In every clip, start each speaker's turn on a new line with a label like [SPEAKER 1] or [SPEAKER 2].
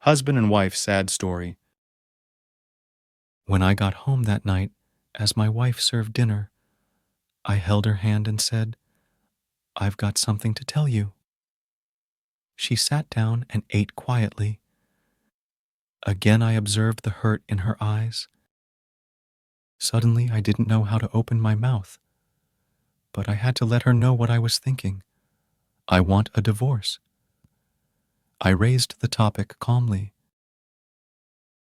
[SPEAKER 1] Husband and wife sad story. When I got home that night, as my wife served dinner, I held her hand and said, "I've got something to tell you." She sat down and ate quietly. Again I observed the hurt in her eyes. Suddenly I didn't know how to open my mouth, but I had to let her know what I was thinking. I want a divorce. I raised the topic calmly.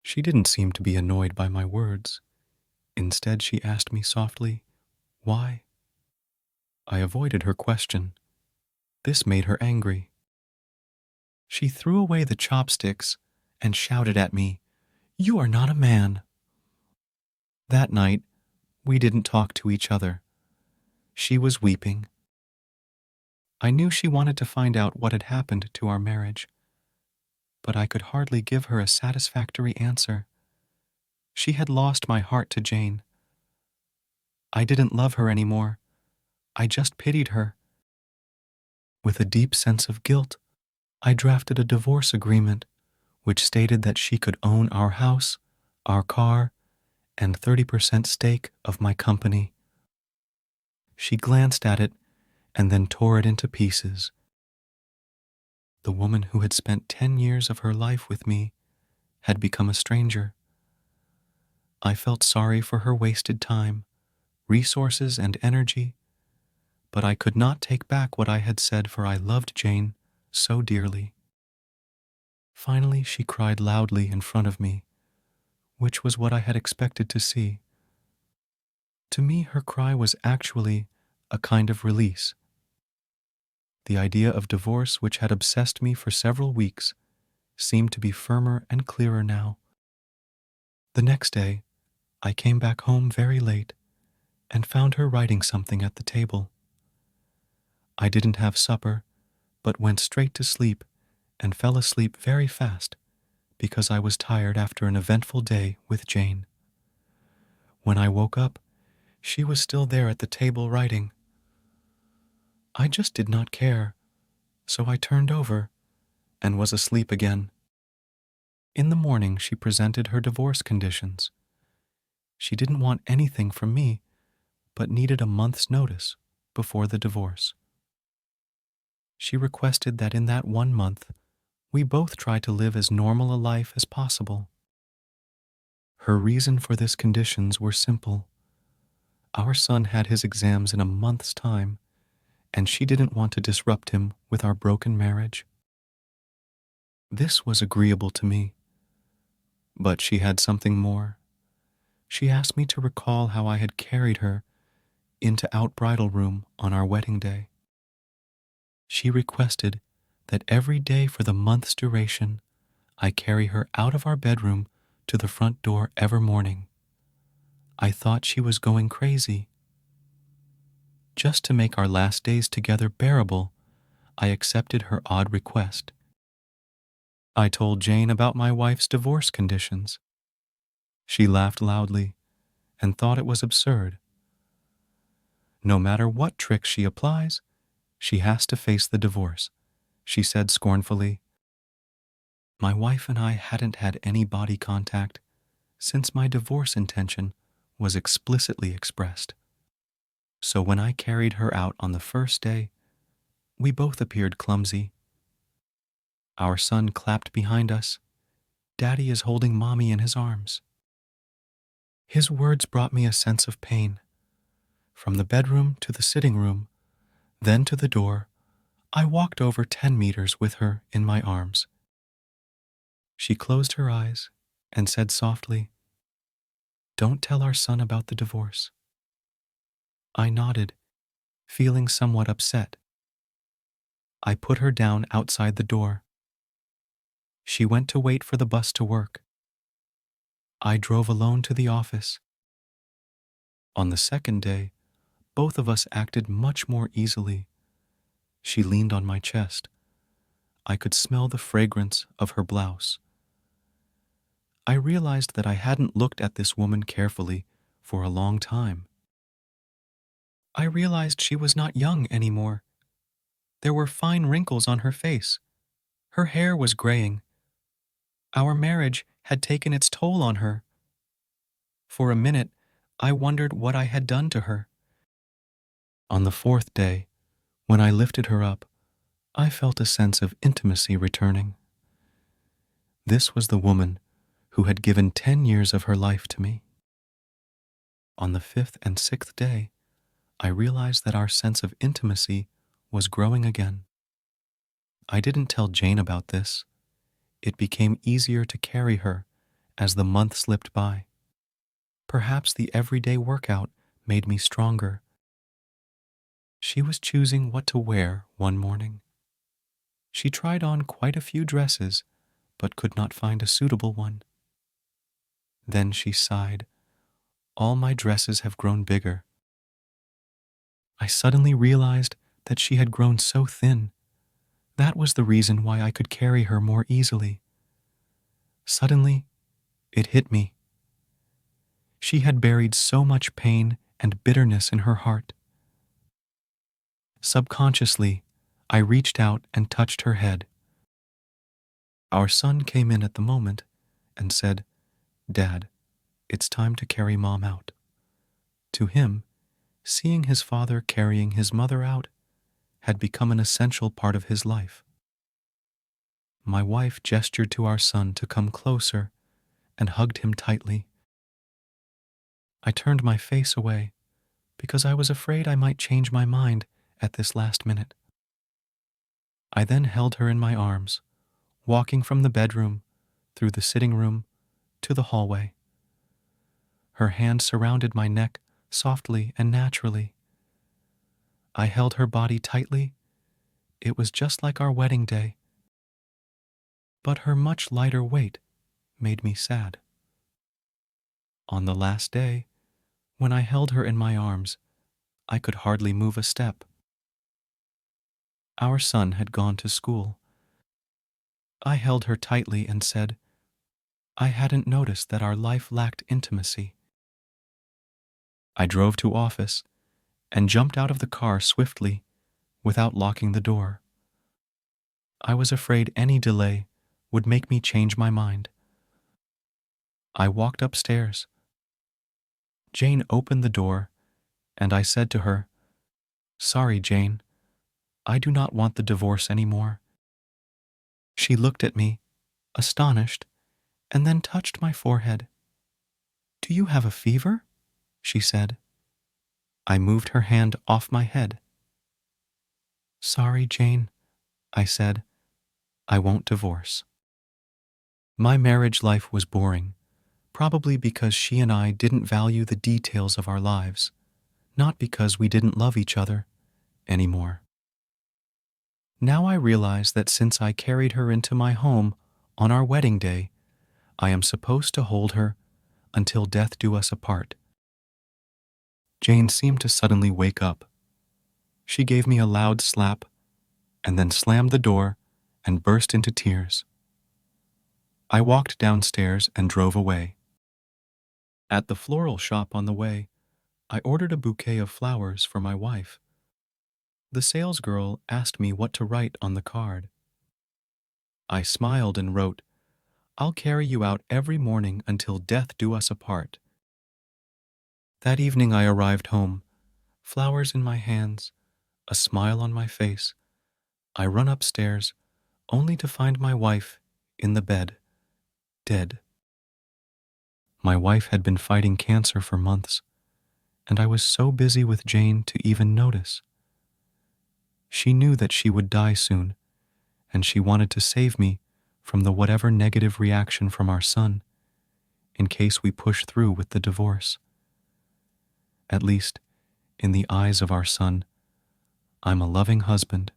[SPEAKER 1] She didn't seem to be annoyed by my words. Instead, she asked me softly, "Why?" I avoided her question. This made her angry. She threw away the chopsticks and shouted at me, "You are not a man." That night, we didn't talk to each other. She was weeping. I knew she wanted to find out what had happened to our marriage, but I could hardly give her a satisfactory answer. She had lost my heart to Jane. I didn't love her anymore. I just pitied her. With a deep sense of guilt, I drafted a divorce agreement which stated that she could own our house, our car, and 30% stake of my company. She glanced at it and then tore it into pieces. The woman who had spent 10 years of her life with me had become a stranger. I felt sorry for her wasted time, resources, and energy, but I could not take back what I had said, for I loved Jane so dearly. Finally, she cried loudly in front of me, which was what I had expected to see. To me, her cry was actually a kind of release. The idea of divorce, which had obsessed me for several weeks, seemed to be firmer and clearer now. The next day, I came back home very late and found her writing something at the table. I didn't have supper, but went straight to sleep and fell asleep very fast because I was tired after an eventful day with Jane. When I woke up, she was still there at the table writing. I just did not care, so I turned over and was asleep again. In the morning, she presented her divorce conditions. She didn't want anything from me, but needed a month's notice before the divorce. She requested that in that 1 month, we both try to live as normal a life as possible. Her reason for this conditions were simple. Our son had his exams in a month's time, and she didn't want to disrupt him with our broken marriage. This was agreeable to me, but she had something more. She asked me to recall how I had carried her into out bridal room on our wedding day. She requested that every day for the month's duration, I carry her out of our bedroom to the front door every morning. I thought she was going crazy. Just to make our last days together bearable, I accepted her odd request. I told Jane about my wife's divorce conditions. She laughed loudly and thought it was absurd. No matter what trick she applies, she has to face the divorce, she said scornfully. My wife and I hadn't had any body contact since my divorce intention was explicitly expressed. So when I carried her out on the first day, we both appeared clumsy. Our son clapped behind us. Daddy is holding Mommy in his arms. His words brought me a sense of pain. From the bedroom to the sitting room, then to the door, I walked over 10 meters with her in my arms. She closed her eyes and said softly, "Don't tell our son about the divorce." I nodded, feeling somewhat upset. I put her down outside the door. She went to wait for the bus to work. I drove alone to the office. On the second day, both of us acted much more easily. She leaned on my chest. I could smell the fragrance of her blouse. I realized that I hadn't looked at this woman carefully for a long time. I realized she was not young anymore. There were fine wrinkles on her face. Her hair was graying. Our marriage had taken its toll on her. For a minute, I wondered what I had done to her. On the fourth day, when I lifted her up, I felt a sense of intimacy returning. This was the woman who had given 10 years of her life to me. On the fifth and sixth day, I realized that our sense of intimacy was growing again. I didn't tell Jane about this. It became easier to carry her as the month slipped by. Perhaps the everyday workout made me stronger. She was choosing what to wear one morning. She tried on quite a few dresses, but could not find a suitable one. Then she sighed, "All my dresses have grown bigger." I suddenly realized that she had grown so thin. That was the reason why I could carry her more easily. Suddenly, it hit me. She had buried so much pain and bitterness in her heart. Subconsciously, I reached out and touched her head. Our son came in at the moment and said, "Dad, it's time to carry Mom out." To him, seeing his father carrying his mother out had become an essential part of his life. My wife gestured to our son to come closer and hugged him tightly. I turned my face away because I was afraid I might change my mind at this last minute. I then held her in my arms, walking from the bedroom, through the sitting room, to the hallway. Her hand surrounded my neck softly and naturally. I held her body tightly. It was just like our wedding day. But her much lighter weight made me sad. On the last day, when I held her in my arms, I could hardly move a step. Our son had gone to school. I held her tightly and said, I hadn't noticed that our life lacked intimacy. I drove to office and jumped out of the car swiftly without locking the door. I was afraid any delay would make me change my mind. I walked upstairs. Jane opened the door, and I said to her, "Sorry, Jane, I do not want the divorce anymore." She looked at me, astonished, and then touched my forehead. "Do you have a fever?" she said. I moved her hand off my head. "Sorry, Jane," I said. "I won't divorce." My marriage life was boring, probably because she and I didn't value the details of our lives, not because we didn't love each other anymore. Now I realize that since I carried her into my home on our wedding day, I am supposed to hold her until death do us apart. Jane seemed to suddenly wake up. She gave me a loud slap and then slammed the door and burst into tears. I walked downstairs and drove away. At the floral shop on the way, I ordered a bouquet of flowers for my wife. The salesgirl asked me what to write on the card. I smiled and wrote, "I'll carry you out every morning until death do us apart." That evening I arrived home, flowers in my hands, a smile on my face. I run upstairs, only to find my wife in the bed, dead. My wife had been fighting cancer for months, and I was so busy with Jane to even notice. She knew that she would die soon, and she wanted to save me from the whatever negative reaction from our son, in case we push through with the divorce. At least, in the eyes of our son, I'm a loving husband